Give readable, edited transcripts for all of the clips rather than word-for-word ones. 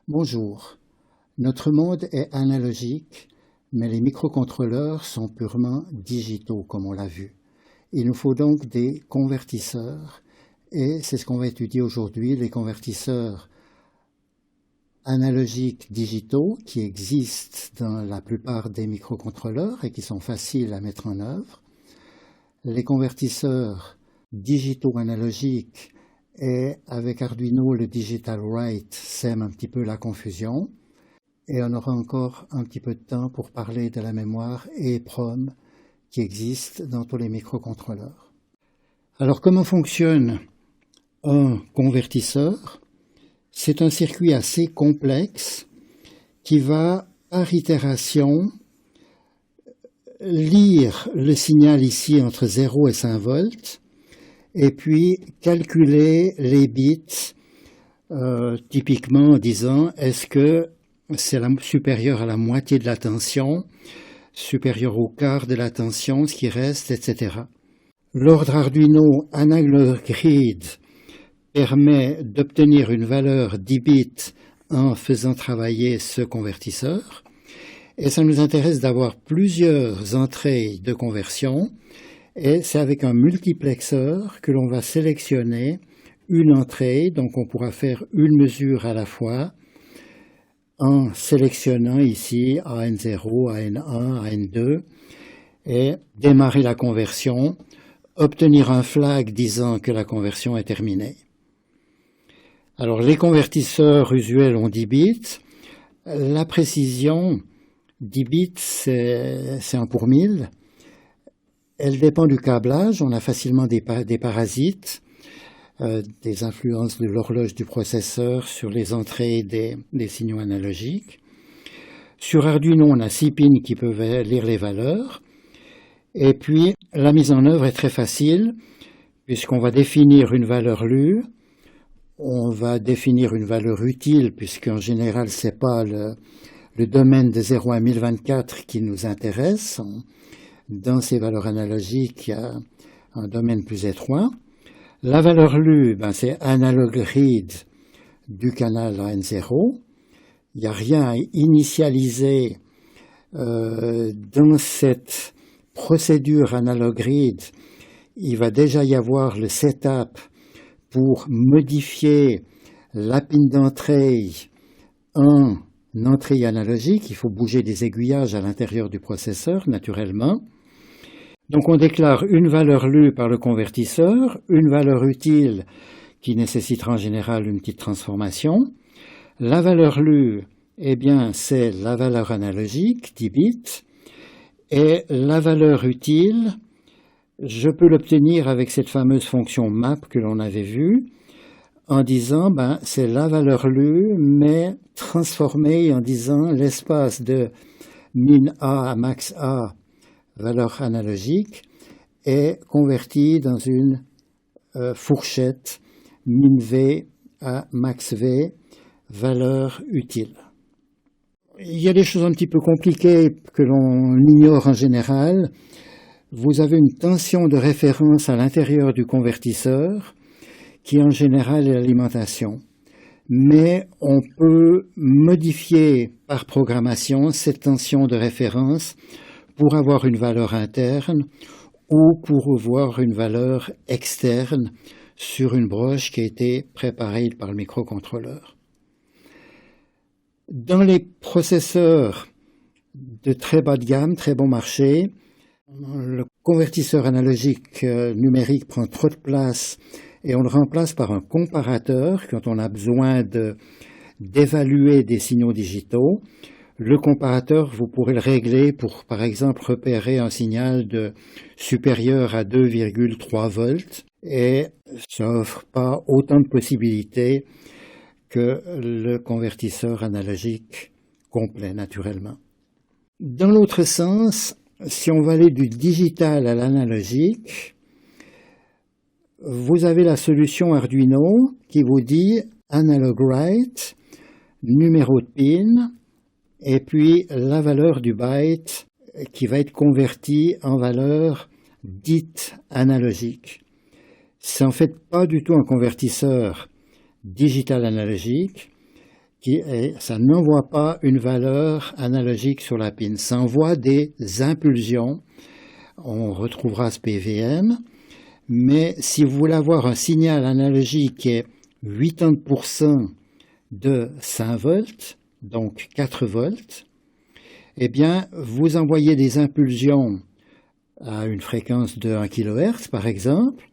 Bonjour. Notre monde est analogique, mais les microcontrôleurs sont purement digitaux, comme on l'a vu. Il nous faut donc des convertisseurs, et c'est ce qu'on va étudier aujourd'hui, les convertisseurs analogiques digitaux qui existent dans la plupart des microcontrôleurs et qui sont faciles à mettre en œuvre. Les convertisseurs digitaux analogiques et avec Arduino, le Digital Write sème un petit peu la confusion. Et on aura encore un petit peu de temps pour parler de la mémoire EEPROM qui existe dans tous les microcontrôleurs. Alors comment fonctionne un convertisseur? C'est un circuit assez complexe qui va, par itération, lire le signal ici entre 0 et 5 volts, et puis calculer les bits, typiquement en disant est-ce que c'est supérieur à la moitié de la tension, supérieur au quart de la tension, ce qui reste, etc. L'ordre Arduino Analog Grid permet d'obtenir une valeur 10 bits en faisant travailler ce convertisseur. Et ça nous intéresse d'avoir plusieurs entrées de conversion. Et c'est avec un multiplexeur que l'on va sélectionner une entrée. Donc on pourra faire une mesure à la fois en sélectionnant ici AN0, AN1, AN2 et démarrer la conversion, obtenir un flag disant que la conversion est terminée. Alors les convertisseurs usuels ont 10 bits. La précision, 10 bits, c'est 1 pour 1000. Elle dépend du câblage. On a facilement des parasites, des influences de l'horloge du processeur sur les entrées des signaux analogiques. Sur Arduino, on a 6 pins qui peuvent lire les valeurs. Et puis, la mise en œuvre est très facile, puisqu'on va définir une valeur lue. On va définir une valeur utile, puisqu'en général, ce n'est pas le domaine de 0 à 1024 qui nous intéresse. Dans ces valeurs analogiques, il y a un domaine plus étroit. La valeur lue, c'est analog read du canal AN0. Il n'y a rien à initialiser dans cette procédure analog read. Il va déjà y avoir le setup pour modifier la pin d'entrée en entrée analogique. Il faut bouger des aiguillages à l'intérieur du processeur, naturellement. Donc on déclare une valeur lue par le convertisseur, une valeur utile qui nécessitera en général une petite transformation. La valeur lue, c'est la valeur analogique, 10 bits, et la valeur utile, je peux l'obtenir avec cette fameuse fonction map que l'on avait vue, en disant, c'est la valeur lue, mais transformée en disant l'espace de min A à max A, valeur analogique, est converti dans une fourchette min V à max V, valeur utile. Il y a des choses un petit peu compliquées que l'on ignore en général. Vous avez une tension de référence à l'intérieur du convertisseur, qui en général est l'alimentation. Mais on peut modifier par programmation cette tension de référence pour avoir une valeur interne ou pour avoir une valeur externe sur une broche qui a été préparée par le microcontrôleur. Dans les processeurs de très bas de gamme, très bon marché, le convertisseur analogique numérique prend trop de place et on le remplace par un comparateur quand on a besoin d'évaluer des signaux digitaux. Le comparateur, vous pourrez le régler pour, par exemple, repérer un signal supérieur à 2,3 volts et ça n'offre pas autant de possibilités que le convertisseur analogique complet, naturellement. Dans l'autre sens, si on va aller du digital à l'analogique, vous avez la solution Arduino qui vous dit analog write, numéro de pin, et puis la valeur du byte qui va être convertie en valeur dite analogique. C'est en fait pas du tout un convertisseur digital analogique, ça n'envoie pas une valeur analogique sur la pin, ça envoie des impulsions. On retrouvera ce PWM, mais si vous voulez avoir un signal analogique qui est 80% de 5 volts, donc 4 volts, eh bien, vous envoyez des impulsions à une fréquence de 1 kHz, par exemple,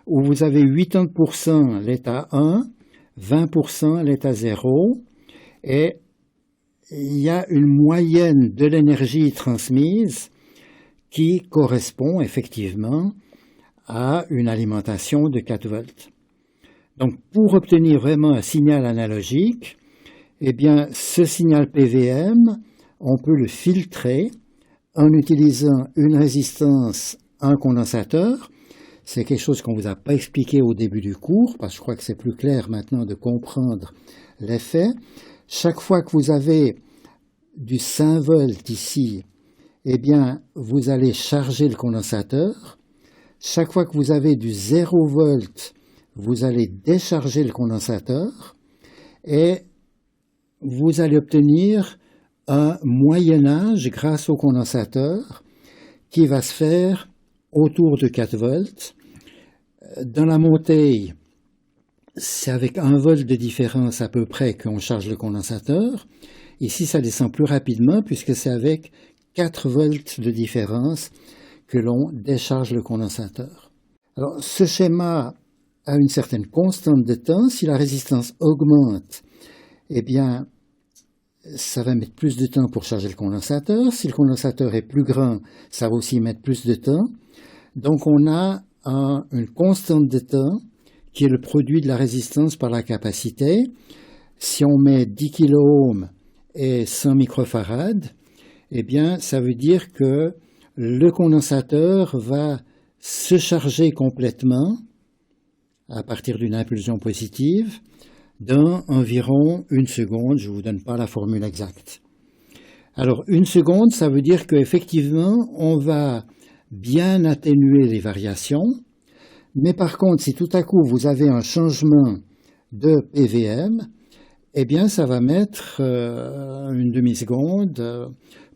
où vous avez 80% l'état 1, 20% l'état 0, et il y a une moyenne de l'énergie transmise qui correspond effectivement à une alimentation de 4 volts. Donc, pour obtenir vraiment un signal analogique, eh bien, ce signal PWM, on peut le filtrer en utilisant une résistance, un condensateur. C'est quelque chose qu'on ne vous a pas expliqué au début du cours, parce que je crois que c'est plus clair maintenant de comprendre l'effet. Chaque fois que vous avez du 5 volts ici, eh bien, vous allez charger le condensateur. Chaque fois que vous avez du 0 volt, vous allez décharger le condensateur et vous allez obtenir un moyennage grâce au condensateur qui va se faire autour de 4 volts. Dans la montée, c'est avec 1 volt de différence à peu près qu'on charge le condensateur. Ici, ça descend plus rapidement puisque c'est avec 4 volts de différence que l'on décharge le condensateur. Alors, ce schéma a une certaine constante de temps. Si la résistance augmente, eh bien, ça va mettre plus de temps pour charger le condensateur. Si le condensateur est plus grand, ça va aussi mettre plus de temps. Donc, on a une constante de temps qui est le produit de la résistance par la capacité. Si on met 10 kΩ et 100 microfarads, eh bien, ça veut dire que le condensateur va se charger complètement à partir d'une impulsion positive dans environ 1 seconde. Je ne vous donne pas la formule exacte. Alors, 1 seconde, ça veut dire qu'effectivement, on va bien atténuer les variations. Mais par contre, si tout à coup vous avez un changement de PWM, eh bien, ça va mettre une demi-seconde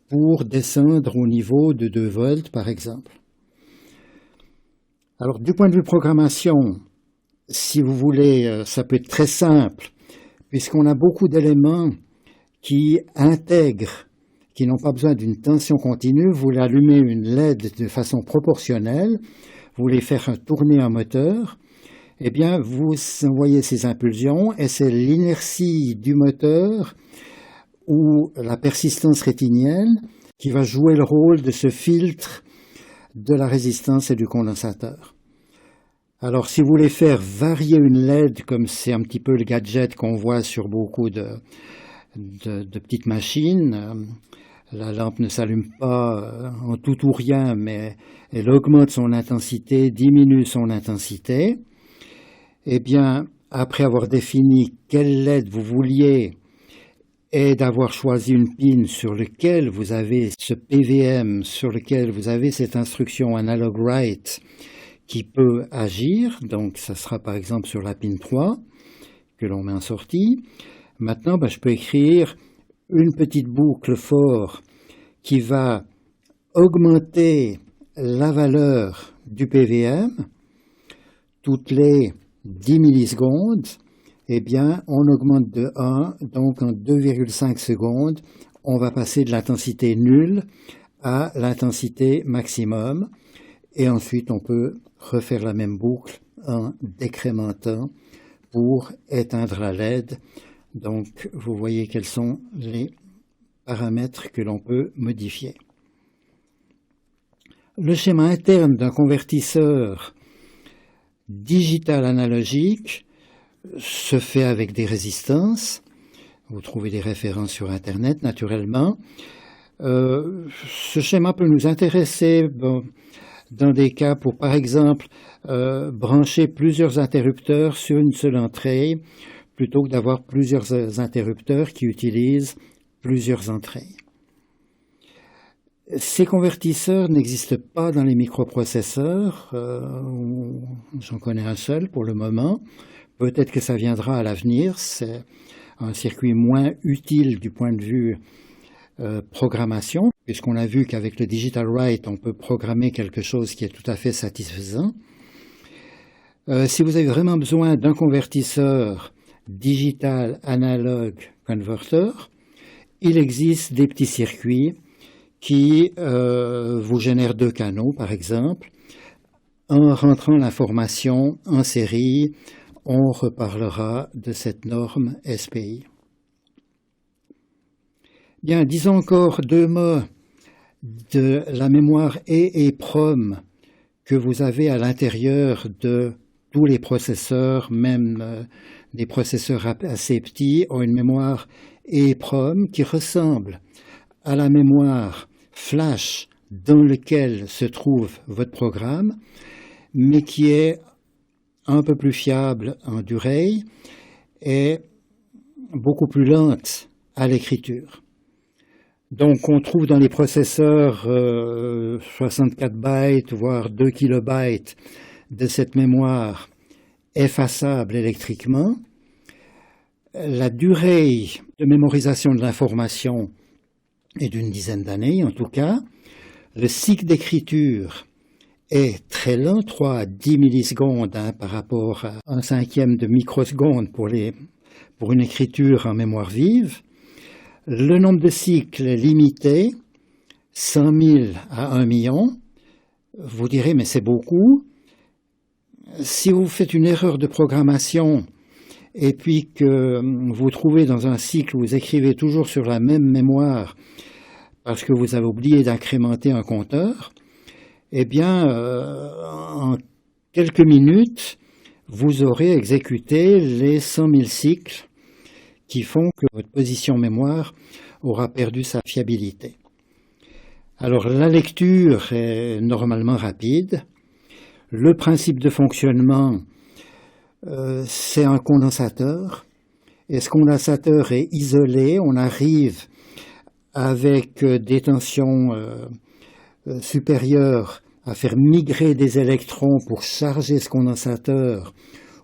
pour descendre au niveau de 2 volts, par exemple. Alors, du point de vue programmation, si vous voulez, ça peut être très simple, puisqu'on a beaucoup d'éléments qui intègrent, qui n'ont pas besoin d'une tension continue. Vous voulez allumer une LED de façon proportionnelle, vous voulez faire tourner un moteur, eh bien, vous envoyez ces impulsions et c'est l'inertie du moteur ou la persistance rétinienne qui va jouer le rôle de ce filtre de la résistance et du condensateur. Alors, si vous voulez faire varier une LED, comme c'est un petit peu le gadget qu'on voit sur beaucoup de petites machines, la lampe ne s'allume pas en tout ou rien, mais elle augmente son intensité, diminue son intensité. Eh bien, après avoir défini quelle LED vous vouliez et d'avoir choisi une pin sur laquelle vous avez ce PWM, sur lequel vous avez cette instruction analog write qui peut agir, donc ça sera par exemple sur la pin 3 que l'on met en sortie. Maintenant, je peux écrire une petite boucle for qui va augmenter la valeur du PWM toutes les 10 millisecondes. Eh bien, on augmente de 1, donc en 2,5 secondes, on va passer de l'intensité nulle à l'intensité maximum. Et ensuite, on peut refaire la même boucle en décrémentant pour éteindre la LED. Donc, vous voyez quels sont les paramètres que l'on peut modifier. Le schéma interne d'un convertisseur digital analogique se fait avec des résistances. Vous trouvez des références sur Internet, naturellement. Ce schéma peut nous intéresser dans des cas pour, par exemple, brancher plusieurs interrupteurs sur une seule entrée, plutôt que d'avoir plusieurs interrupteurs qui utilisent plusieurs entrées. Ces convertisseurs n'existent pas dans les microprocesseurs. J'en connais un seul pour le moment. Peut-être que ça viendra à l'avenir. C'est un circuit moins utile du point de vue programmation, puisqu'on a vu qu'avec le digital write, on peut programmer quelque chose qui est tout à fait satisfaisant. Si vous avez vraiment besoin d'un convertisseur digital analog converter, il existe des petits circuits qui vous génèrent 2 canaux, par exemple. En rentrant l'information en série, on reparlera de cette norme SPI. Bien, disons encore 2 mots de la mémoire EEPROM que vous avez à l'intérieur de tous les processeurs, même des processeurs assez petits, ont une mémoire EEPROM qui ressemble à la mémoire flash dans laquelle se trouve votre programme, mais qui est un peu plus fiable en durée et beaucoup plus lente à l'écriture. Donc on trouve dans les processeurs 64 bytes, voire 2 kilobytes de cette mémoire effaçable électriquement. La durée de mémorisation de l'information est d'une dizaine d'années en tout cas. Le cycle d'écriture est très lent, 3 à 10 millisecondes par rapport à 1/5 de microseconde pour une écriture en mémoire vive. Le nombre de cycles est limité, 100 000 à 1 million. Vous direz, mais c'est beaucoup. Si vous faites une erreur de programmation et puis que vous trouvez dans un cycle où vous écrivez toujours sur la même mémoire parce que vous avez oublié d'incrémenter un compteur, eh bien, en quelques minutes, vous aurez exécuté les 100 000 cycles qui font que votre position mémoire aura perdu sa fiabilité. Alors, la lecture est normalement rapide. Le principe de fonctionnement, c'est un condensateur. Et ce condensateur est isolé. On arrive avec des tensions supérieures à faire migrer des électrons pour charger ce condensateur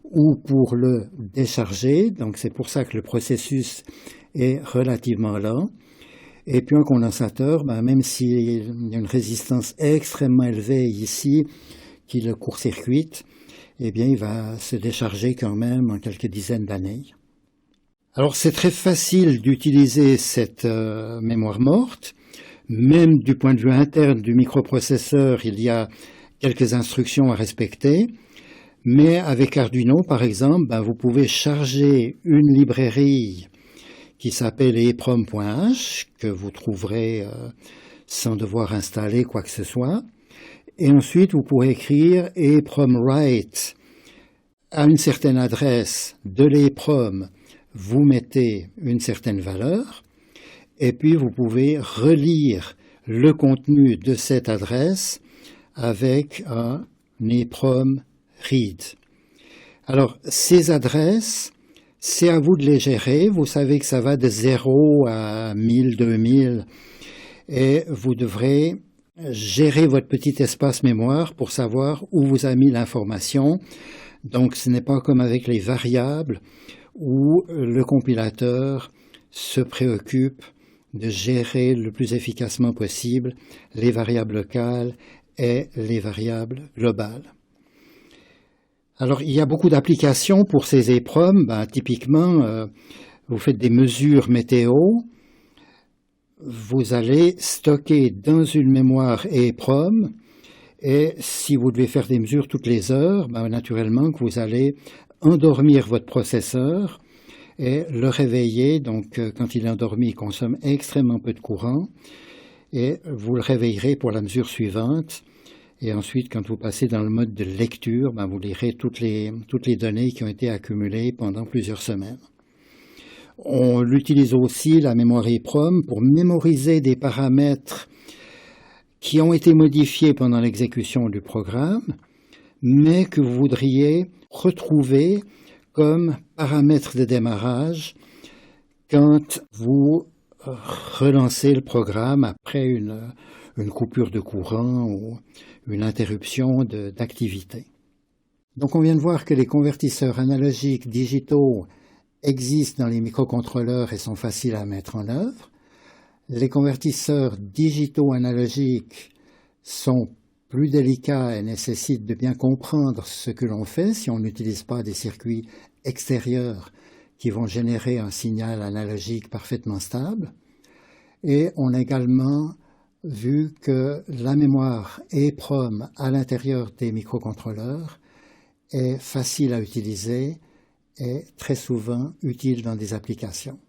ou pour le décharger. Donc c'est pour ça que le processus est relativement lent. Et puis un condensateur, même s'il y a une résistance extrêmement élevée ici, qui le court-circuite, eh bien il va se décharger quand même en quelques dizaines d'années. Alors c'est très facile d'utiliser cette mémoire morte. Même du point de vue interne du microprocesseur, il y a quelques instructions à respecter. Mais avec Arduino, par exemple, vous pouvez charger une librairie qui s'appelle EEPROM.h, que vous trouverez sans devoir installer quoi que ce soit. Et ensuite, vous pourrez écrire EEPROM-write à une certaine adresse de l'EEPROM. Vous mettez une certaine valeur. Et puis, vous pouvez relire le contenu de cette adresse avec un EEPROM read. Alors, ces adresses, c'est à vous de les gérer. Vous savez que ça va de 0 à 1000, 2000. Et vous devrez gérer votre petit espace mémoire pour savoir où vous avez mis l'information. Donc, ce n'est pas comme avec les variables où le compilateur se préoccupe de gérer le plus efficacement possible les variables locales et les variables globales. Alors, il y a beaucoup d'applications pour ces EEPROM. Typiquement, vous faites des mesures météo. Vous allez stocker dans une mémoire EEPROM. Et si vous devez faire des mesures toutes les heures, naturellement que vous allez endormir votre processeur et le réveiller. Donc, quand il est endormi, il consomme extrêmement peu de courant. Et vous le réveillerez pour la mesure suivante. Et ensuite, quand vous passez dans le mode de lecture, vous lirez toutes les données qui ont été accumulées pendant plusieurs semaines. On utilise aussi, la mémoire EEPROM, pour mémoriser des paramètres qui ont été modifiés pendant l'exécution du programme, mais que vous voudriez retrouver comme paramètres de démarrage quand vous relancez le programme après une coupure de courant ou une interruption d'activité. Donc on vient de voir que les convertisseurs analogiques digitaux existent dans les microcontrôleurs et sont faciles à mettre en œuvre. Les convertisseurs digitaux analogiques sont plus délicats et nécessitent de bien comprendre ce que l'on fait si on n'utilise pas des circuits extérieurs qui vont générer un signal analogique parfaitement stable. Et on a également vu que la mémoire EEPROM à l'intérieur des microcontrôleurs est facile à utiliser et très souvent utile dans des applications.